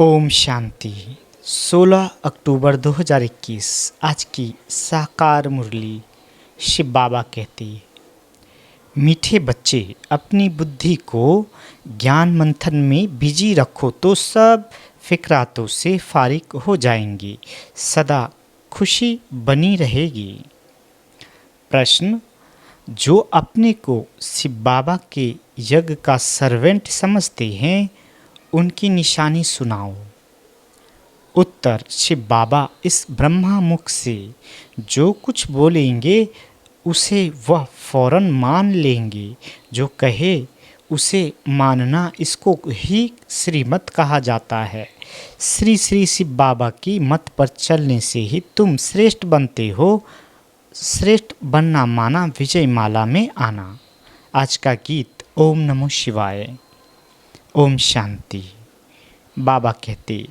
ओम शांति। 16 अक्टूबर 2021 आज की साकार मुरली। शिव बाबा कहते, मीठे बच्चे अपनी बुद्धि को ज्ञान मंथन में बिजी रखो तो सब फिक्रातों से फारिग हो जाएंगी, सदा खुशी बनी रहेगी। प्रश्न, जो अपने को शिव बाबा के यज्ञ का सर्वेंट समझते हैं उनकी निशानी सुनाओ। उत्तर, शिव बाबा इस ब्रह्मा मुख से जो कुछ बोलेंगे उसे वह फौरन मान लेंगे। जो कहे उसे मानना, इसको ही श्रीमत कहा जाता है। श्री श्री शिव बाबा की मत पर चलने से ही तुम श्रेष्ठ बनते हो। श्रेष्ठ बनना माना विजय माला में आना। आज का गीत ओम नमो शिवाय। ओम शांति। बाबा कहते,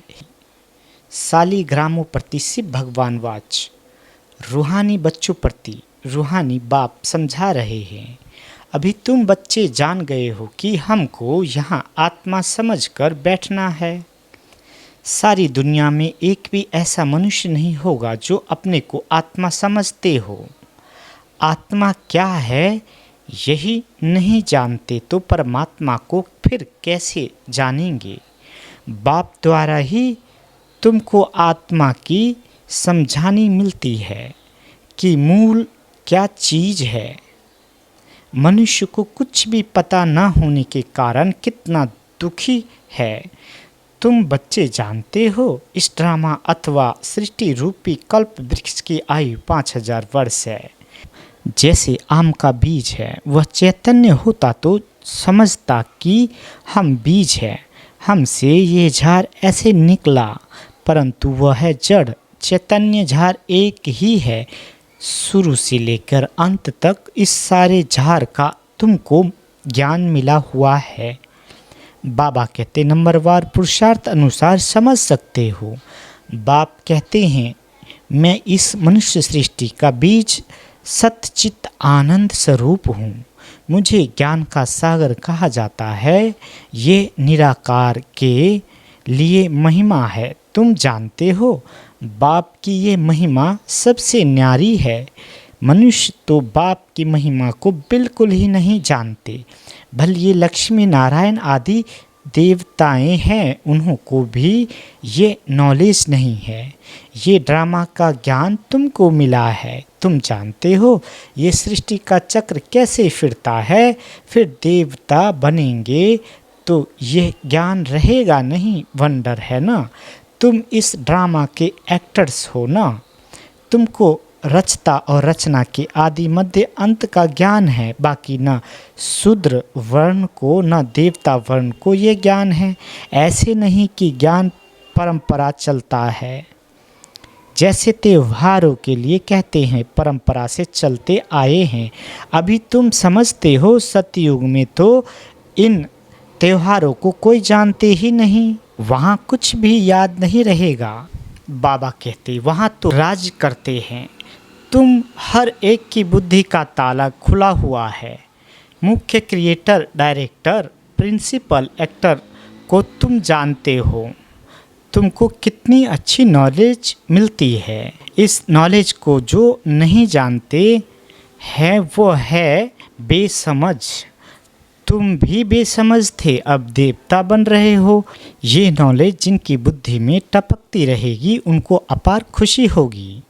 सालिग्रामों प्रति शिव भगवान वाच, रूहानी बच्चों प्रति रूहानी बाप समझा रहे हैं। अभी तुम बच्चे जान गए हो कि हमको यहाँ आत्मा समझकर बैठना है। सारी दुनिया में एक भी ऐसा मनुष्य नहीं होगा जो अपने को आत्मा समझते हो। आत्मा क्या है यही नहीं जानते तो परमात्मा को फिर कैसे जानेंगे। बाप द्वारा ही तुमको आत्मा की समझानी मिलती है कि मूल क्या चीज़ है। मनुष्य को कुछ भी पता न होने के कारण कितना दुखी है तुम बच्चे जानते हो। इस ड्रामा अथवा सृष्टि रूपी कल्प वृक्ष की आयु 5000 वर्ष है। जैसे आम का बीज है, वह चैतन्य होता तो समझता कि हम बीज है, हमसे ये झाड़ ऐसे निकला, परंतु वह है जड़। चैतन्य झाड़ एक ही है। शुरू से लेकर अंत तक इस सारे झाड़ का तुमको ज्ञान मिला हुआ है। बाबा कहते, नंबरवार पुरुषार्थ अनुसार समझ सकते हो। बाप कहते हैं, मैं इस मनुष्य सृष्टि का बीज सतचित आनंद स्वरूप हूँ। मुझे ज्ञान का सागर कहा जाता है। ये निराकार के लिए महिमा है, तुम जानते हो। बाप की ये महिमा सबसे न्यारी है। मनुष्य तो बाप की महिमा को बिल्कुल ही नहीं जानते। भले ये लक्ष्मी नारायण आदि देवताएं हैं, उन्हों को भी ये नॉलेज नहीं है। ये ड्रामा का ज्ञान तुमको मिला है। तुम जानते हो ये सृष्टि का चक्र कैसे फिरता है। फिर देवता बनेंगे तो ये ज्ञान रहेगा नहीं। वंडर है ना। तुम इस ड्रामा के एक्टर्स हो ना। तुमको रचता और रचना के आदि मध्य अंत का ज्ञान है। बाकी न शूद्र वर्ण को न देवता वर्ण को ये ज्ञान है। ऐसे नहीं कि ज्ञान परंपरा चलता है। जैसे त्योहारों के लिए कहते हैं, परंपरा से चलते आए हैं। अभी तुम समझते हो सतयुग में तो इन त्योहारों को कोई जानते ही नहीं। वहाँ कुछ भी याद नहीं रहेगा। बाबा कहते, वहाँ तो राज करते हैं। तुम हर एक की बुद्धि का ताला खुला हुआ है। मुख्य क्रिएटर, डायरेक्टर, प्रिंसिपल एक्टर को तुम जानते हो। तुमको कितनी अच्छी नॉलेज मिलती है। इस नॉलेज को जो नहीं जानते हैं वो है बेसमझ। तुम भी बेसमझ थे, अब देवता बन रहे हो। ये नॉलेज जिनकी बुद्धि में टपकती रहेगी उनको अपार खुशी होगी।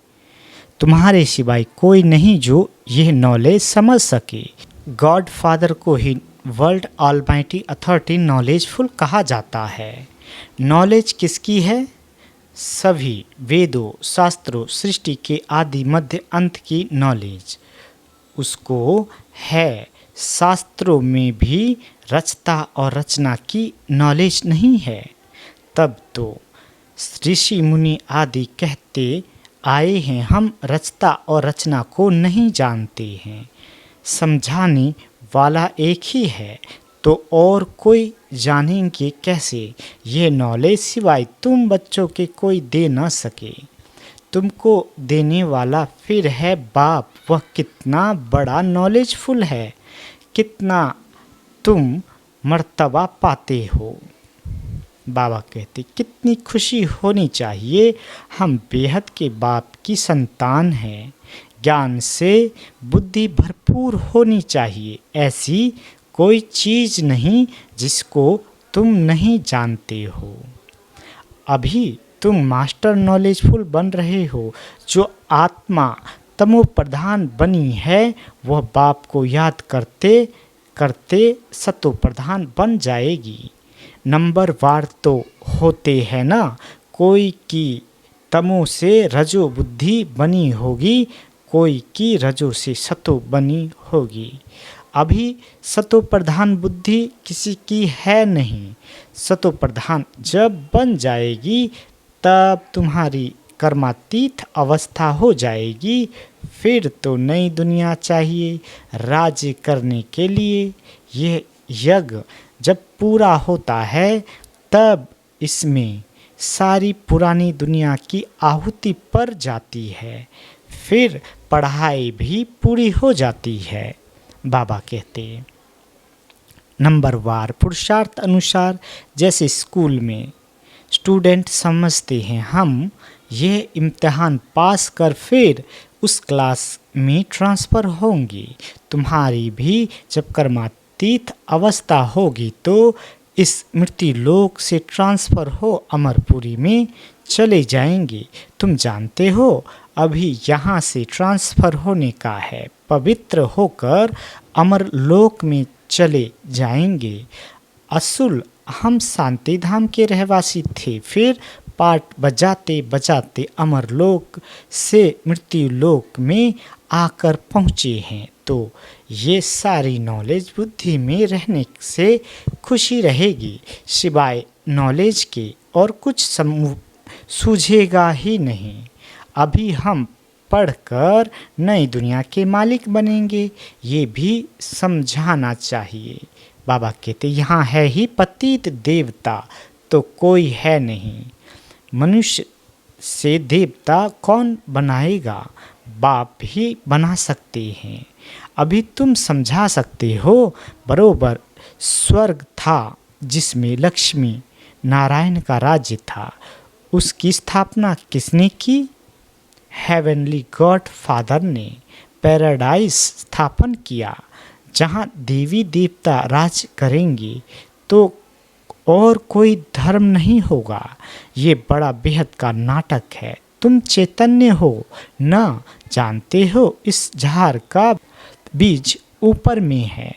तुम्हारे सिवाय कोई नहीं जो यह नॉलेज समझ सके। गॉड फादर को ही वर्ल्ड ऑलमाइटी अथॉरिटी नॉलेजफुल कहा जाता है। नॉलेज किसकी है? सभी वेदों, शास्त्रों, सृष्टि के आदि मध्य अंत की नॉलेज उसको है। शास्त्रों में भी रचता और रचना की नॉलेज नहीं है। तब तो ऋषि मुनि आदि कहते आए हैं, हम रचता और रचना को नहीं जानते हैं। समझाने वाला एक ही है, तो और कोई जानेंगे कैसे? ये नॉलेज सिवाय तुम बच्चों के कोई दे ना सके। तुमको देने वाला फिर है बाप। वह कितना बड़ा नॉलेजफुल है, कितना तुम मर्तबा पाते हो। बाबा कहते कितनी खुशी होनी चाहिए, हम बेहद के बाप की संतान हैं। ज्ञान से बुद्धि भरपूर होनी चाहिए। ऐसी कोई चीज़ नहीं जिसको तुम नहीं जानते हो। अभी तुम मास्टर नॉलेजफुल बन रहे हो। जो आत्मा तमो प्रधान बनी है वह बाप को याद करते करते सतो प्रधान बन जाएगी। नंबर वार तो होते हैं ना, कोई की तमो से रजो बुद्धि बनी होगी, कोई की रजो से सतो बनी होगी। अभी सतो प्रधान बुद्धि किसी की है नहीं। सतो प्रधान जब बन जाएगी तब तुम्हारी कर्मातीत अवस्था हो जाएगी। फिर तो नई दुनिया चाहिए राज्य करने के लिए। यह यज्ञ जब पूरा होता है तब इसमें सारी पुरानी दुनिया की आहुति पड़ जाती है। फिर पढ़ाई भी पूरी हो जाती है। बाबा कहते नंबर वार पुरुषार्थ अनुसार, जैसे स्कूल में स्टूडेंट समझते हैं हम यह इम्तिहान पास कर फिर उस क्लास में ट्रांसफ़र होंगे। तुम्हारी भी जब कर्मातीत अवस्था होगी तो इस मृत्यु लोक से ट्रांसफ़र हो अमरपुरी में चले जाएंगे। तुम जानते हो अभी यहाँ से ट्रांसफ़र होने का है, पवित्र होकर अमर लोक में चले जाएंगे। असुल हम शांति धाम के रहवासी थे, फिर पाठ बजाते बजाते अमरलोक से मृत्यु लोक में आकर पहुँचे हैं। तो ये सारी नॉलेज बुद्धि में रहने से खुशी रहेगी, सिवाय नॉलेज के और कुछ सूझेगा ही नहीं। अभी हम पढ़कर नई दुनिया के मालिक बनेंगे, ये भी समझाना चाहिए। बाबा कहते यहाँ है ही पतित देवता तो कोई है नहीं। मनुष्य से देवता कौन बनाएगा, बाप ही बना सकते हैं। अभी तुम समझा सकते हो। बरोबर स्वर्ग था जिसमें लक्ष्मी नारायण का राज्य था, उसकी स्थापना किसने की? हेवनली गॉड फादर ने पैराडाइज स्थापन किया जहाँ देवी देवता राज करेंगे। तो और कोई धर्म नहीं होगा। ये बड़ा बेहद का नाटक है। तुम चैतन्य हो ना, जानते हो इस झाड़ का बीज ऊपर में है।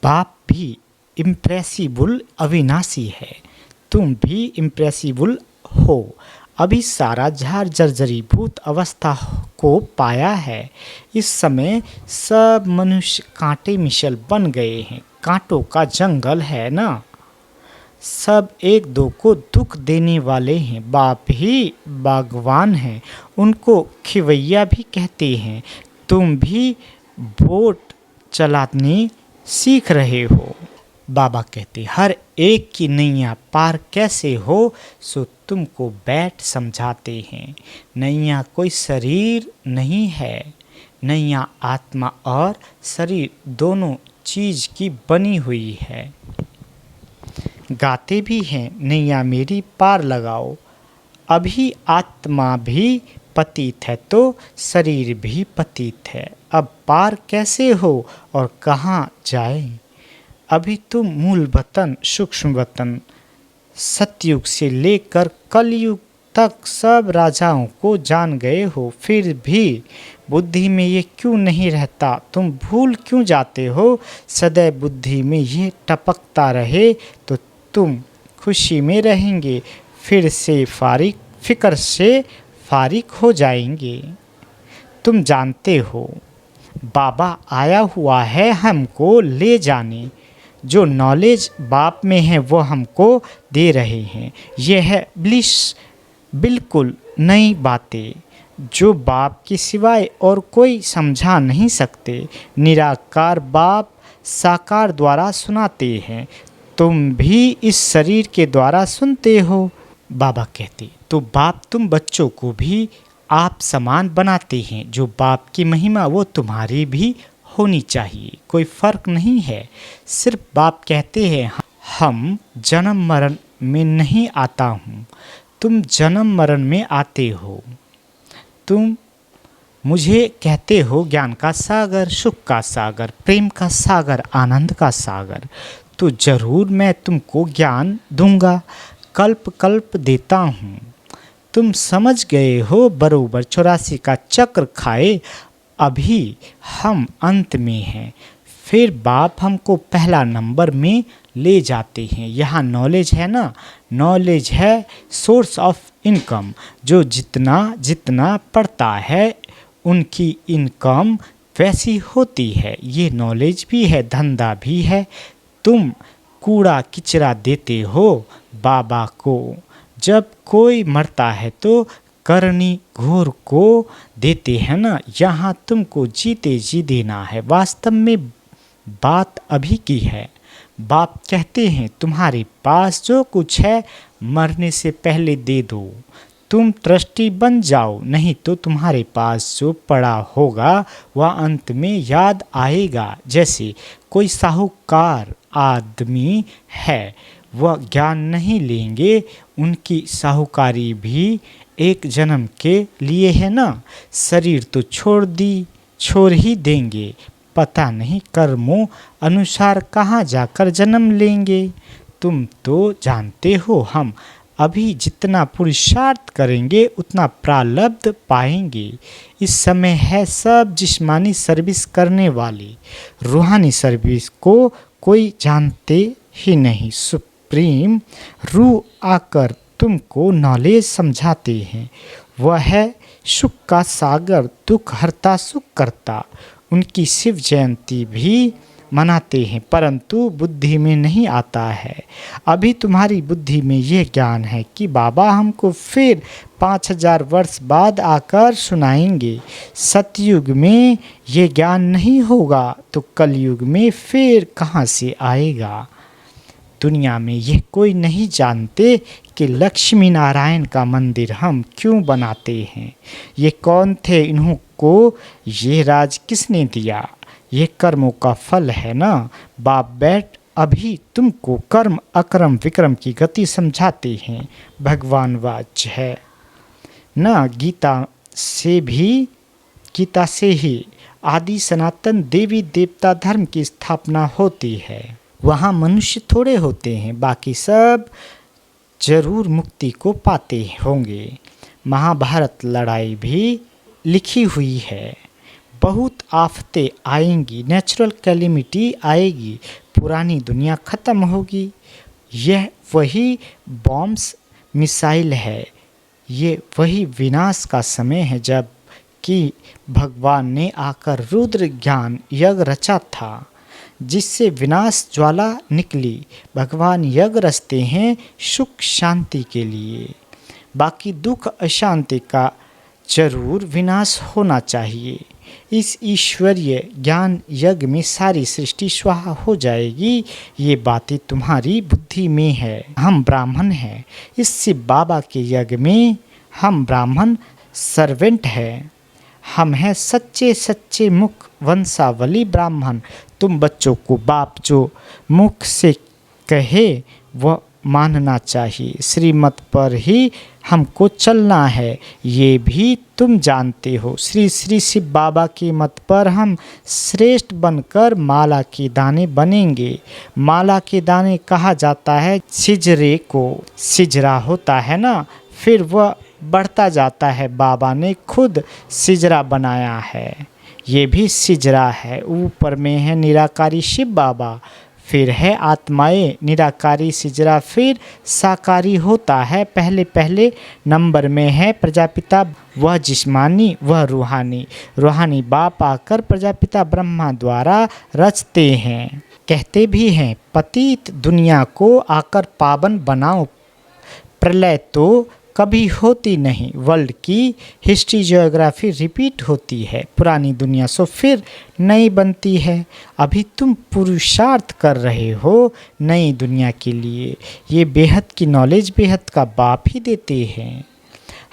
बाप भी इम्प्रेसिबल अविनाशी है, तुम भी इम्प्रेसिबल हो। अभी सारा झाड़ जर्जरीभूत अवस्था को पाया है। इस समय सब मनुष्य कांटे मिसल बन गए हैं। कांटों का जंगल है ना, सब एक दो को दुख देने वाले हैं। बाप ही बागवान हैं, उनको खिवैया भी कहते हैं। तुम भी बोट चलाने सीख रहे हो। बाबा कहते हर एक की नैया पार कैसे हो सो तुमको बैठ समझाते हैं। नैया कोई शरीर नहीं है, नैया आत्मा और शरीर दोनों चीज़ की बनी हुई है। गाते भी हैं नैया मेरी पार लगाओ। अभी आत्मा भी पतित है तो शरीर भी पतित है। अब पार कैसे हो और कहाँ जाए? अभी तुम मूल वतन सूक्ष्म वतन सतयुग से लेकर कलयुग तक सब राजाओं को जान गए हो, फिर भी बुद्धि में ये क्यों नहीं रहता? तुम भूल क्यों जाते हो? सदैव बुद्धि में ये टपकता रहे तो तुम खुशी में रहेंगे, फिर से फिक्र से फारिग हो जाएंगे। तुम जानते हो बाबा आया हुआ है हमको ले जाने। जो नॉलेज बाप में है वो हमको दे रहे हैं। यह है ब्लिस, बिल्कुल नई बातें जो बाप के सिवाय और कोई समझा नहीं सकते। निराकार बाप साकार द्वारा सुनाते हैं, तुम भी इस शरीर के द्वारा सुनते हो। बाबा कहते तो बाप तुम बच्चों को भी आप समान बनाते हैं। जो बाप की महिमा वो तुम्हारी भी होनी चाहिए। कोई फर्क नहीं है। सिर्फ बाप कहते हैं हम जन्म मरण में नहीं आता हूँ, तुम जन्म मरण में आते हो। तुम मुझे कहते हो ज्ञान का सागर, सुख का सागर, प्रेम का सागर, आनंद का सागर, तो जरूर मैं तुमको ज्ञान दूंगा, कल्प कल्प देता हूँ। तुम समझ गए हो बरोबर 84 का चक्र खाए, अभी हम अंत में हैं। फिर बाप हमको पहला नंबर में ले जाते हैं। यहाँ नॉलेज है ना, नॉलेज है सोर्स ऑफ इनकम। जो जितना जितना पढ़ता है उनकी इनकम वैसी होती है। ये नॉलेज भी है, धंधा भी है। तुम कूड़ा किचरा देते हो बाबा को। जब कोई मरता है तो करनी घोर को देते हैं ना। यहाँ तुमको जीते जी देना है। वास्तव में बात अभी की है। बाप कहते हैं तुम्हारे पास जो कुछ है मरने से पहले दे दो। तुम ट्रस्टी बन जाओ, नहीं तो तुम्हारे पास जो पड़ा होगा वह अंत में याद आएगा। जैसे कोई साहूकार आदमी है, वह ज्ञान नहीं लेंगे, उनकी साहूकारी भी एक जन्म के लिए है ना। शरीर तो छोड़ ही देंगे, पता नहीं कर्मों अनुसार कहाँ जाकर जन्म लेंगे। तुम तो जानते हो हम अभी जितना पुरुषार्थ करेंगे उतना प्रारब्ध पाएंगे। इस समय है सब जिस्मानी सर्विस करने वाले, रूहानी सर्विस को कोई जानते ही नहीं। सुप्रीम रूह आकर तुमको नॉलेज समझाते हैं। वह है सुख का सागर, दुख हरता सुख करता। उनकी शिव जयंती भी मनाते हैं, परंतु बुद्धि में नहीं आता है। अभी तुम्हारी बुद्धि में यह ज्ञान है कि बाबा हमको फिर 5000 वर्ष बाद आकर सुनाएंगे। सतयुग में ये ज्ञान नहीं होगा तो कलयुग में फिर कहाँ से आएगा। दुनिया में यह कोई नहीं जानते कि लक्ष्मी नारायण का मंदिर हम क्यों बनाते हैं। ये कौन थे, इन्हों को ये राज किसने दिया। ये कर्मों का फल है ना। बाप बैठ अभी तुमको कर्म अकर्म विक्रम की गति समझाते हैं। भगवान वाच है ना। गीता से ही आदि सनातन देवी देवता धर्म की स्थापना होती है। वहाँ मनुष्य थोड़े होते हैं, बाकी सब जरूर मुक्ति को पाते होंगे। महाभारत लड़ाई भी लिखी हुई है। बहुत आफतें आएंगी, नेचुरल कैलेमिटी आएगी, पुरानी दुनिया ख़त्म होगी। यह वही बॉम्ब्स मिसाइल है, ये वही विनाश का समय है जब कि भगवान ने आकर रुद्र ज्ञान यज्ञ रचा था जिससे विनाश ज्वाला निकली। भगवान यज्ञ रचते हैं सुख शांति के लिए, बाकी दुख अशांति का जरूर विनाश होना चाहिए। इस ईश्वरीय ज्ञान यज्ञ में सारी सृष्टि स्वाहा हो जाएगी। ये बातें तुम्हारी बुद्धि में है। हम ब्राह्मण हैं, इस शिव बाबा के यज्ञ में हम ब्राह्मण सर्वेंट हैं। हम हैं सच्चे सच्चे मुख वंशावली ब्राह्मण। तुम बच्चों को बाप जो मुख से कहे वह मानना चाहिए। श्रीमत पर ही हमको चलना है, ये भी तुम जानते हो। श्री श्री शिव बाबा के मत पर हम श्रेष्ठ बनकर माला के दाने बनेंगे। माला के दाने कहा जाता है सिजरे को। सिजरा होता है ना, फिर वह बढ़ता जाता है। बाबा ने खुद सिजरा बनाया है, ये भी सिजरा है। ऊपर में है निराकारी शिव बाबा, फिर है आत्माएं निराकारी सिजरा, फिर साकारी होता है। पहले नंबर में है प्रजापिता, वह जिस्मानी वह रूहानी। रूहानी बाप आकर प्रजापिता ब्रह्मा द्वारा रचते हैं। कहते भी हैं पतित दुनिया को आकर पावन बनाओ। प्रलय तो कभी होती नहीं, वर्ल्ड की हिस्ट्री ज्योग्राफी रिपीट होती है। पुरानी दुनिया सो फिर नई बनती है। अभी तुम पुरुषार्थ कर रहे हो नई दुनिया के लिए। ये बेहद की नॉलेज बेहद का बाप ही देते हैं।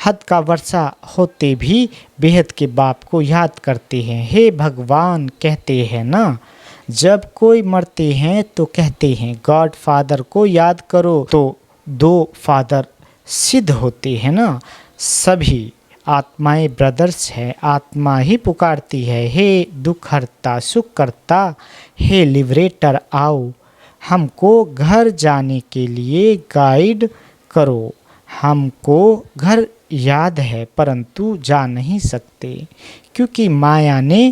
हद का वर्षा होते भी बेहद के बाप को याद करते हैं। हे भगवान कहते हैं ना, जब कोई मरते हैं तो कहते हैं गॉड फादर को याद करो, तो दो फादर सिद्ध होते हैं ना। सभी आत्माएं ब्रदर्स है, आत्मा ही पुकारती है, हे दुख हरता सुख करता, हे लिबरेटर आओ हमको घर जाने के लिए गाइड करो। हमको घर याद है परंतु जा नहीं सकते क्योंकि माया ने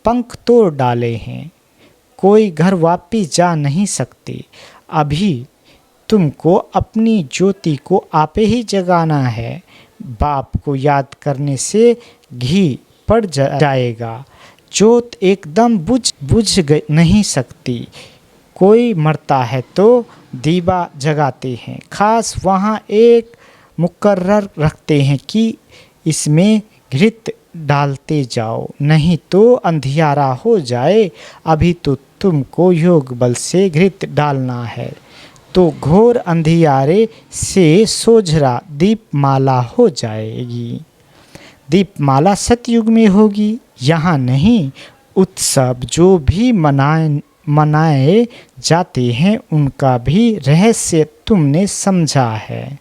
पंख तोड़ डाले हैं। कोई घर वापिस जा नहीं सकते। अभी तुमको अपनी ज्योति को आपे ही जगाना है। बाप को याद करने से घी पड़ जाएगा। ज्योत एकदम बुझ नहीं सकती। कोई मरता है तो दीवा जगाते हैं, खास वहाँ एक मुकर्रर रखते हैं कि इसमें घृत डालते जाओ नहीं तो अंधियारा हो जाए। अभी तो तुमको योग बल से घृत डालना है तो घोर अंधियारे से सोझरा दीपमाला हो जाएगी। दीपमाला सतयुग में होगी, यहाँ नहीं। उत्सव जो भी मनाए जाते हैं उनका भी रहस्य तुमने समझा है।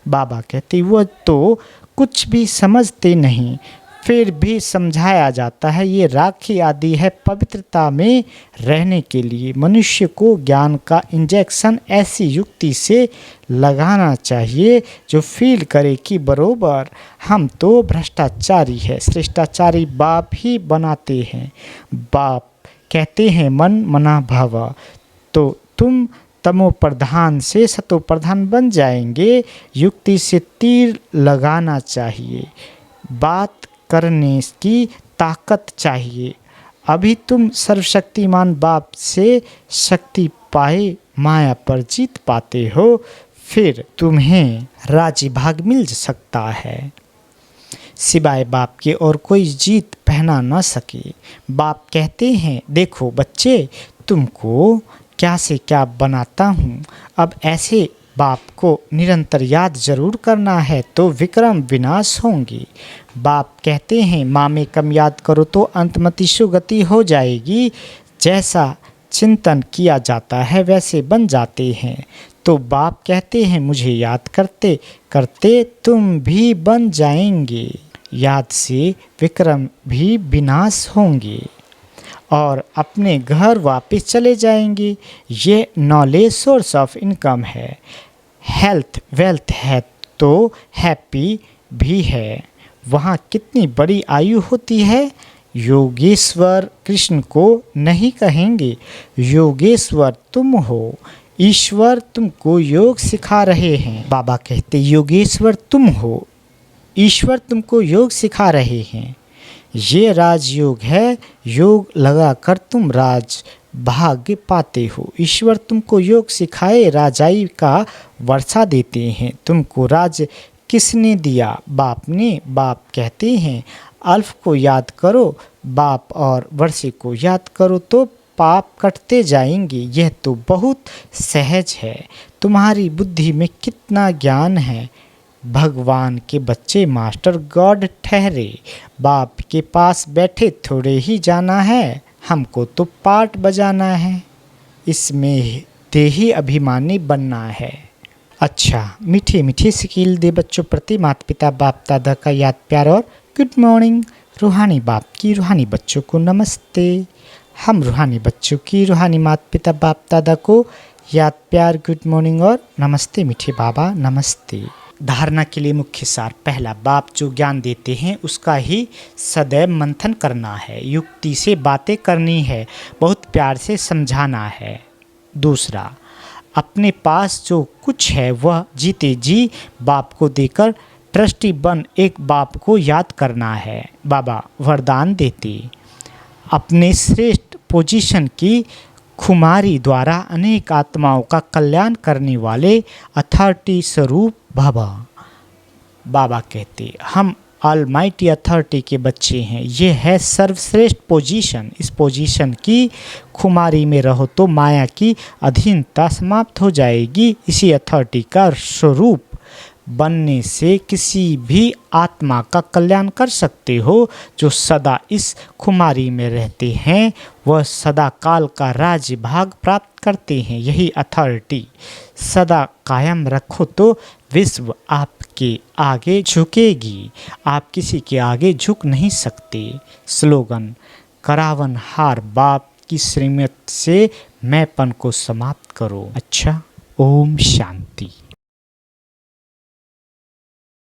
बाबा कहते वो तो कुछ भी समझते नहीं, फिर भी समझाया जाता है। ये राखी आदि है पवित्रता में रहने के लिए। मनुष्य को ज्ञान का इंजेक्शन ऐसी युक्ति से लगाना चाहिए जो फील करे कि बरोबर हम तो भ्रष्टाचारी है, श्रेष्ठाचारी बाप ही बनाते हैं। बाप कहते हैं मन मना भव, तो तुम तमो प्रधान से सतो प्रधान बन जाएंगे। युक्ति से तीर लगाना चाहिए, बात करने की ताकत चाहिए। अभी तुम सर्वशक्तिमान बाप से शक्ति पाए माया पर जीत पाते हो, फिर तुम्हें राज्य भाग मिल सकता है। सिवाय बाप के और कोई जीत पहना न सके। बाप कहते हैं देखो बच्चे, तुमको क्या से क्या बनाता हूँ। अब ऐसे बाप को निरंतर याद जरूर करना है तो विक्रम विनाश होंगे। बाप कहते हैं मामे कम याद करो तो अंतमति सुगति हो जाएगी। जैसा चिंतन किया जाता है वैसे बन जाते हैं। तो बाप कहते हैं मुझे याद करते करते तुम भी बन जाएंगे। याद से विक्रम भी विनाश होंगे और अपने घर वापस चले जाएंगे। ये नॉलेज सोर्स ऑफ इनकम है। हेल्थ वेल्थ है तो हैप्पी भी है। वहाँ कितनी बड़ी आयु होती है। योगेश्वर कृष्ण को नहीं कहेंगे, योगेश्वर तुम हो। ईश्वर तुमको योग सिखा रहे हैं। बाबा कहते योगेश्वर तुम हो, ईश्वर तुमको योग सिखा रहे हैं। ये राजयोग है, योग लगाकर तुम राज भाग्य पाते हो। ईश्वर तुमको योग सिखाए, राजाई का वर्षा देते हैं। तुमको राज किसने दिया? बाप ने। बाप कहते हैं अल्फ को याद करो बाप और वर्षे को याद करो तो पाप कटते जाएंगे। यह तो बहुत सहज है। तुम्हारी बुद्धि में कितना ज्ञान है। भगवान के बच्चे मास्टर गॉड ठहरे। बाप के पास बैठे थोड़े ही जाना है, हमको तो पाठ बजाना है। इसमें देही अभिमानी बनना है। अच्छा, मीठी मीठी स्किल दे बच्चों प्रति माता पिता बाप दादा का याद प्यार और गुड मॉर्निंग। रूहानी बाप की रूहानी बच्चों को नमस्ते। हम रूहानी बच्चों की रूहानी माता पिता बाप दादा को याद प्यार गुड मॉर्निंग और नमस्ते मीठे बाबा नमस्ते। धारणा के लिए मुख्य सार। पहला, बाप जो ज्ञान देते हैं उसका ही सदैव मंथन करना है, युक्ति से बातें करनी है, बहुत प्यार से समझाना है। दूसरा, अपने पास जो कुछ है वह जीते जी बाप को देकर ट्रस्टी बन एक बाप को याद करना है। बाबा वरदान देते अपने श्रेष्ठ पोजीशन की खुमारी द्वारा अनेक आत्माओं का कल्याण करने वाले अथॉरिटी स्वरूप बाबा। बाबा कहते हम ऑलमाइटी अथॉरिटी के बच्चे हैं। ये है सर्वश्रेष्ठ पोजीशन। इस पोजीशन की खुमारी में रहो तो माया की अधीनता समाप्त हो जाएगी। इसी अथॉरिटी का स्वरूप बनने से किसी भी आत्मा का कल्याण कर सकते हो। जो सदा इस खुमारी में रहते हैं वह सदा काल का राज्य भाग प्राप्त करते हैं। यही अथॉरिटी सदा कायम रखो तो विश्व आपके आगे झुकेगी। आप किसी के आगे झुक नहीं सकते। स्लोगन: करावन हार बाप की श्रीमत से मैंपन को समाप्त करो। अच्छा, ओम शांति।